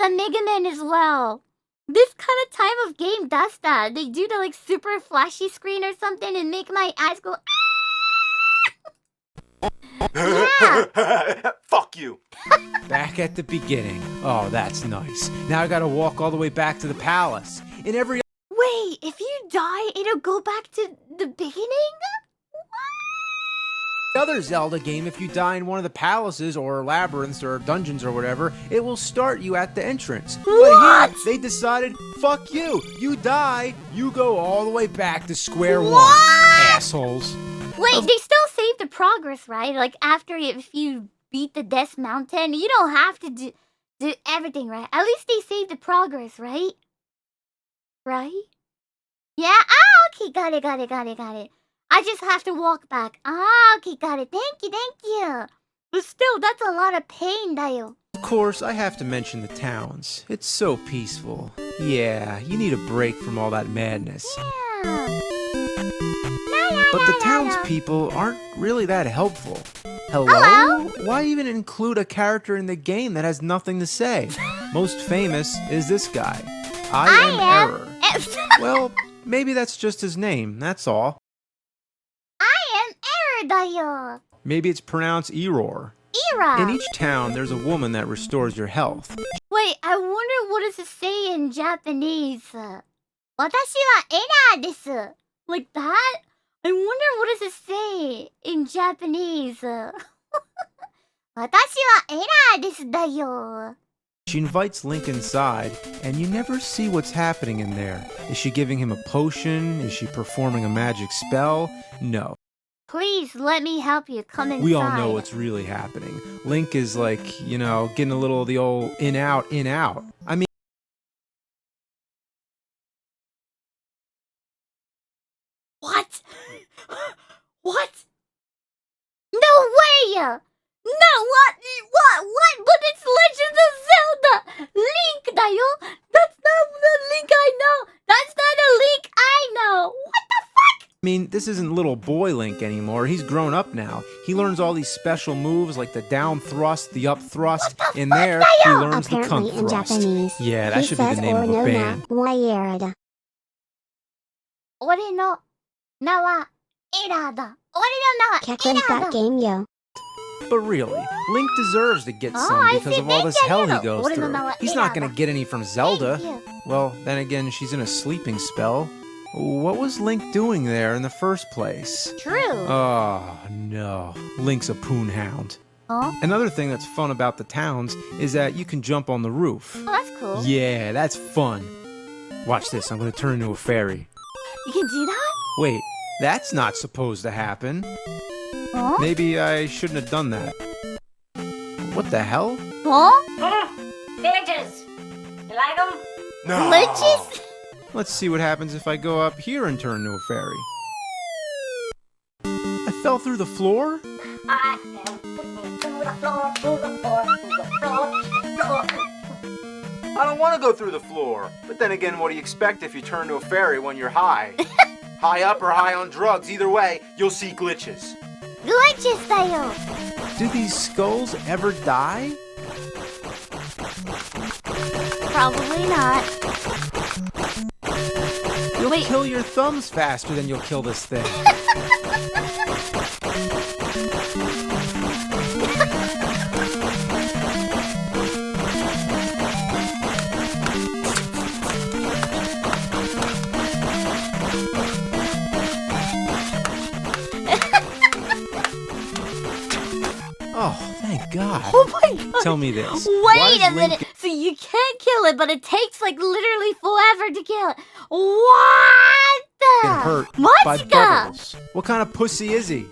on Mega Man as well. This kind of type of game does that. They do the like super flashy screen or something and make my eyes go. Yeah. Fuck you. Back at the beginning. Oh, that's nice. Now I gotta walk all the way back to the palace. In every Wait, if you die, it'll go back to the beginning? other Zelda game, if you die in one of the palaces or labyrinths or dungeons or whatever, it will start you at the entrance. What? But here, they decided, fuck you. You die, you go all the way back to square one. Assholes. Wait, they still save the progress, right? Like after if you beat the Death Mountain, you don't have to do everything, right? At least they save the progress, right? Right? Yeah? Ah, okay, got it. I just have to walk back. Ah, okay, got it. Thank you. But still, that's a lot of pain, Dayo. Of course, I have to mention the towns. It's so peaceful. Yeah, you need a break from all that madness. Yeah. But the townspeople aren't really that helpful. Hello? Hello? Why even include a character in the game that has nothing to say? Most famous is this guy. I am Error. Well, maybe that's just his name, that's all. I am Error, Dayo. Maybe it's pronounced Error. Era. In each town, there's a woman that restores your health. Wait, I wonder what does it say in Japanese? 私はエラーです. Like that? I wonder what does it say in Japanese? 私はエラーですだよ. She invites Link inside, and you never see what's happening in there. Is she giving him a potion? Is she performing a magic spell? No. Please let me help you. Come inside. We all know what's really happening. Link is like, you know, getting a little of the old in out. I mean, What? What? No way! No, what? But it's Legend of Zelda! Link, dayo! That's not the Link I know! That's not a Link I know! What the fuck? I mean, this isn't little boy Link anymore. He's grown up now. He learns all these special moves like the down thrust, the up thrust. In there, he learns the cunt Apparently in thrust. Japanese, Yeah, that he should be the says name of a band. band. 俺の名はエラーだ。俺の名はエ Keklin's ラー got だ。 game, yo. But really, Link deserves to get Oh, some I because see. of all this Thank you. hell he goes What in through. the He's not going to get any from Zelda. Thank you. Well, then again, she's in a sleeping spell. What was Link doing there in the first place? True. Oh, no. Link's a poonhound. Huh? Another thing that's fun about the towns is that you can jump on the roof. Oh, that's cool. Yeah, that's fun. Watch this, I'm going to turn into a fairy. You can do that? Wait, that's not supposed to happen. Huh? Maybe I shouldn't have done that. What the hell? Huh? Glitches. You like them? No. Glitches? Let's see what happens if I go up here and turn into a fairy. I fell through the floor? I am through the floor, through the floor, through the floor, floor. I don't want to go through the floor. But then again, what do you expect if you turn to a fairy when you're high? High up or high on drugs, either way, you'll see glitches. Glitches だよ. Do these skulls ever die? Probably not. You'll Wait. kill your thumbs faster than you'll kill this thing. Oh, thank God. Oh my god. Tell me this. Wait a minute. So you can't kill it, but it takes like literally forever to kill it. What the? Get hurt by What's bubbles. What kind of pussy is he?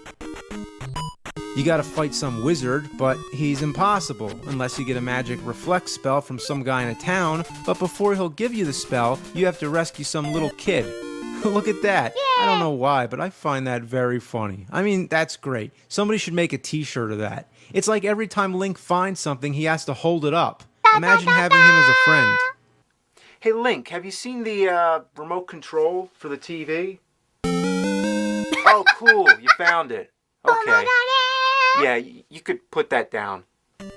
You gotta fight some wizard, but he's impossible unless you get a magic reflect spell from some guy in a town. But before he'll give you the spell, you have to rescue some little kid. Look at that. I don't know why, but I find that very funny. I mean, that's great. Somebody should make a t-shirt of that. It's like every time Link finds something, he has to hold it up. Imagine having him as a friend. Hey, Link, have you seen the remote control for the TV? Oh, cool. You found it. Okay. Yeah, you could put that down.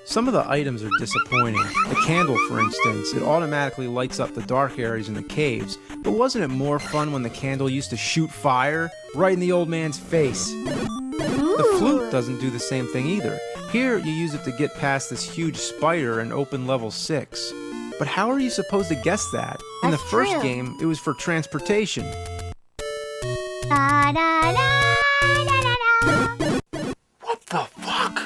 Some of the items are disappointing. The candle, for instance, it automatically lights up the dark areas in the caves, but wasn't it more fun when the candle used to shoot fire right in the old man's face? The flute doesn't do the same thing either. Here, you use it to get past this huge spider in open level 6. But how are you supposed to guess that? In the first game, it was for transportation. Da, da, da, da, da, da. What the fuck?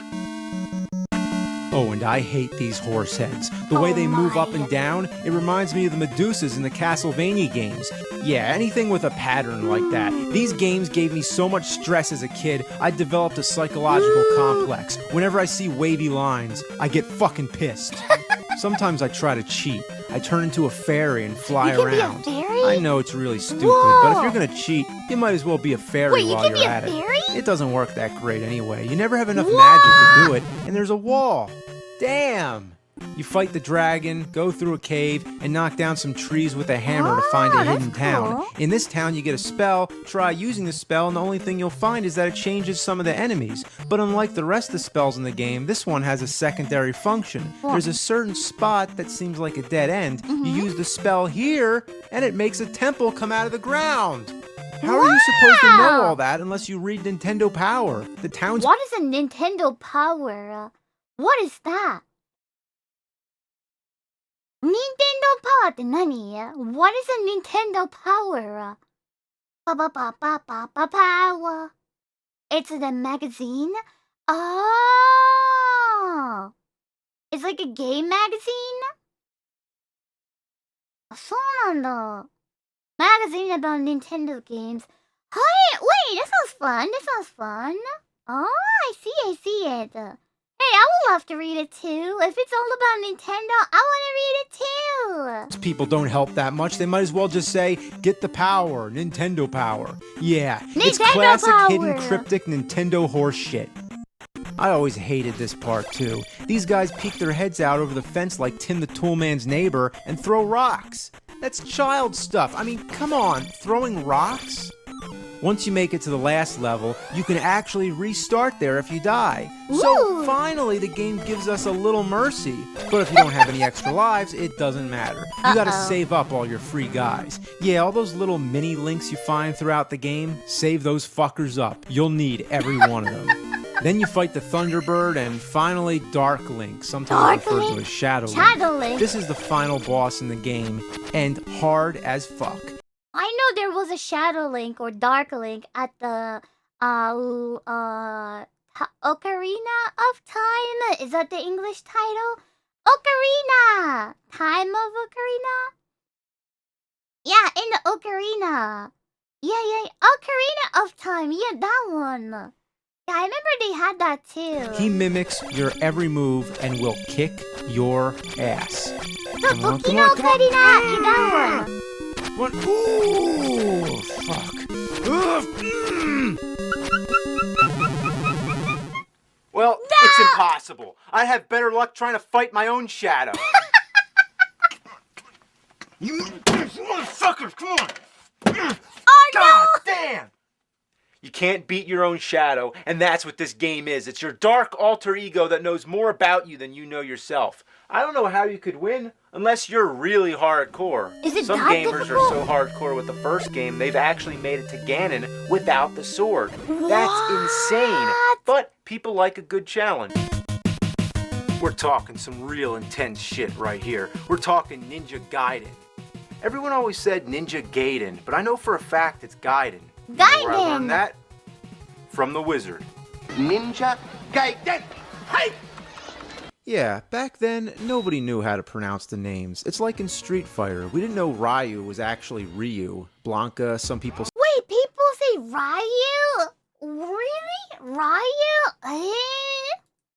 Oh, and I hate these horse heads. The way they move up and down, it reminds me of the Medusas in the Castlevania games. Yeah, anything with a pattern like that. These games gave me so much stress as a kid, I developed a psychological complex. Whenever I see wavy lines, I get fucking pissed. Sometimes I try to cheat. I turn into a fairy and fly You can around. be a fairy? I know it's really stupid, Whoa. but if you're gonna cheat, you might as well be a fairy Wait, you while can you're be a at fairy? it. It doesn't work that great anyway. You never have enough magic to do it, and there's a wall. Damn! You fight the dragon, go through a cave, and knock down some trees with a hammer to find a that's hidden town. cool. In this town, you get a spell, try using the spell, and the only thing you'll find is that it changes some of the enemies. But unlike the rest of the spells in the game, this one has a secondary function. There's a certain spot that seems like a dead end. You use the spell here, and it makes a temple come out of the ground. How are you supposed to know Wow. all that unless you read Nintendo Power? The town's What is a Nintendo Power? What is that? Nintendo Power って何? What is a Nintendo Power? Power. It's the magazine? Oh! It's like a game magazine? そうなんだ. Magazine about Nintendo games. Hi, wait, that sounds fun. Oh, I see it. Hey, I would love to read it too. If it's all about Nintendo, I want to read it too. people don't help that much. They might as well just say, get the power, Nintendo Power. Yeah, it's Nintendo classic Power. hidden cryptic Nintendo horse shit. I always hated this part too. These guys peek their heads out over the fence like Tim the Toolman's neighbor and throw rocks. That's child stuff. I mean, come on, throwing rocks? Once you make it to the last level, you can actually restart there if you die. So Ooh. finally, the game gives us a little mercy. But if you don't have any extra lives, it doesn't matter. You gotta save up all your free guys. Yeah, all those little mini links you find throughout the game, save those fuckers up. You'll need every one of them. Then you fight the Thunderbird and finally Dark Link, sometimes Dark referred Link? to as Shadow Link. Shadow Link. This is the final boss in the game, and hard as fuck. I know there was a Shadow Link or Dark Link at the Ocarina of Time. Is that the English title? Ocarina! Time of Ocarina? Yeah, in the Ocarina. Yeah. Ocarina of Time. Yeah, that one. Yeah, I remember they had that too. He mimics your every move and will kick your ass. Come on, come on, come on. Ocarina! Yeah, that one. One. Ooh, fuck. Ugh, Well, it's impossible. I have better luck trying to fight my own shadow. You motherfuckers, come on! Oh, God damn! You can't beat your own shadow, and that's what this game is. It's your dark alter ego that knows more about you than you know yourself. I don't know how you could win unless you're really hardcore. Is it Some that gamers difficult? are so hardcore with the first game, they've actually made it to Ganon without the sword. That's insane. But people like a good challenge. We're talking some real intense shit right here. We're talking Ninja Gaiden. Everyone always said Ninja Gaiden, but I know for a fact it's Gaiden. You know where I Gaiden. learned that? From the wizard. Ninja Gaiden. Hey! Yeah, back then, nobody knew how to pronounce the names. It's like in Street Fighter. We didn't know Ryu was actually Ryu. Blanca, some people Wait, people say Ryu? Really? Ryu?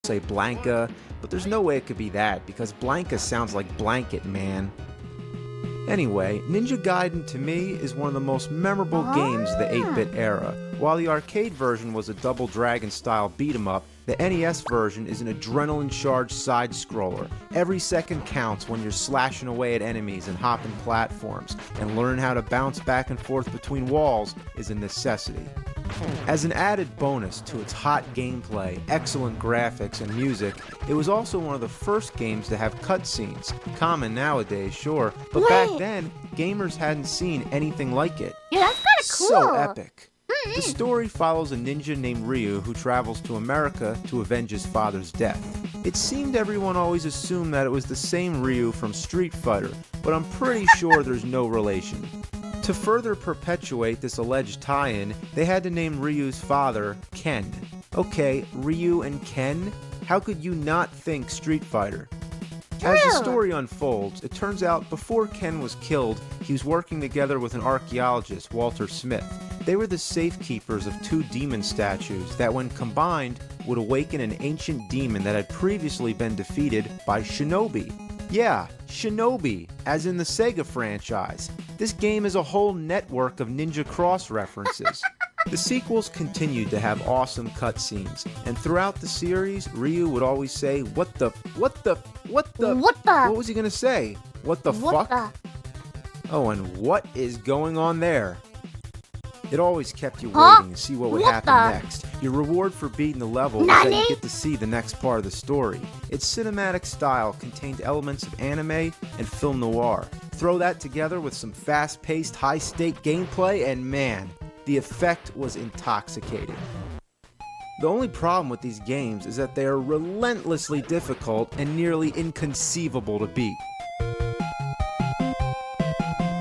say Blanca, but there's no way it could be that, because Blanca sounds like blanket, man. Anyway, Ninja Gaiden to me is one of the most memorable games of the 8-bit era. While the arcade version was a Double Dragon style beat 'em up, the NES version is an adrenaline-charged side-scroller. Every second counts when you're slashing away at enemies and hopping platforms, and learn how to bounce back and forth between walls is a necessity. As an added bonus to its hot gameplay, excellent graphics, and music, it was also one of the first games to have cutscenes. Common nowadays, sure, but back Wait. then, gamers hadn't seen anything like it. Yeah, that's kind of cool. So epic. The story follows a ninja named Ryu who travels to America to avenge his father's death. It seemed everyone always assumed that it was the same Ryu from Street Fighter, but I'm pretty sure there's no relation. To further perpetuate this alleged tie-in, they had to name Ryu's father Ken. Okay, Ryu and Ken? How could you not think Street Fighter? As the True. story unfolds, it turns out before Ken was killed, he was working together with an archaeologist, Walter Smith. They were the safekeepers of two demon statues that, when combined, would awaken an ancient demon that had previously been defeated by Shinobi. Yeah, Shinobi, as in the Sega franchise. This game is a whole network of Ninja Cross references. The sequels continued to have awesome cutscenes, and throughout the series, Ryu would always say, what the, what was he gonna say? What the fuck? Oh, and what is going on there? It always kept you waiting to see what would happen next. Your reward for beating the level was that you get to see the next part of the story. Its cinematic style contained elements of anime and film noir. Throw that together with some fast-paced, high-stake gameplay, and man, the effect was intoxicating. The only problem with these games is that they are relentlessly difficult and nearly inconceivable to beat.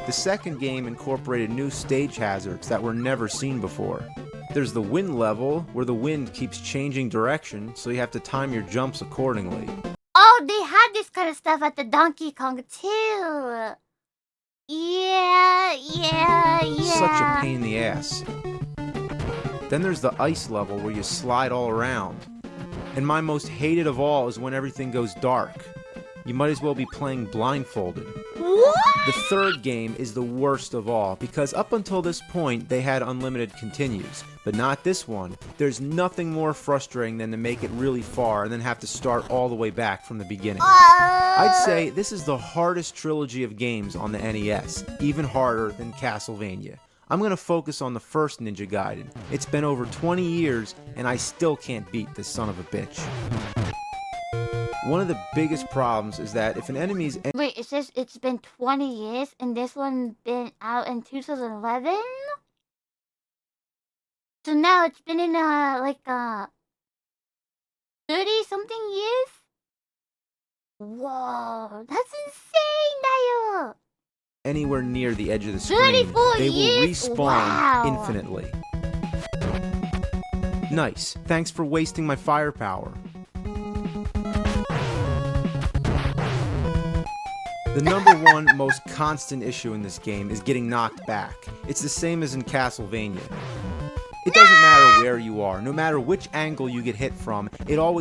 The second game incorporated new stage hazards that were never seen before. There's the wind level, where the wind keeps changing direction, so you have to time your jumps accordingly. Oh, they had this kind of stuff at the Donkey Kong too. Yeah. Such a pain in the ass. Then there's the ice level where you slide all around. And my most hated of all is when everything goes dark. You might as well be playing blindfolded. What? The third game is the worst of all, because up until this point they had unlimited continues, but not this one. There's nothing more frustrating than to make it really far and then have to start all the way back from the beginning. I'd say this is the hardest trilogy of games on the NES, even harder than Castlevania. I'm going to focus on the first Ninja Gaiden. It's been over 20 years and I still can't beat this son of a bitch. One of the biggest problems is that if an enemy's... Wait, it says it's been 20 years and this one been out in 2011? So now it's been in 30 something years? Whoa, that's insane, Dayo! anywhere near the edge of the screen, 34 they will years? respawn Wow. infinitely. Nice. Thanks for wasting my firepower. The number one most constant issue in this game is getting knocked back. It's the same as in Castlevania. It doesn't matter where you are, no matter which angle you get hit from, it always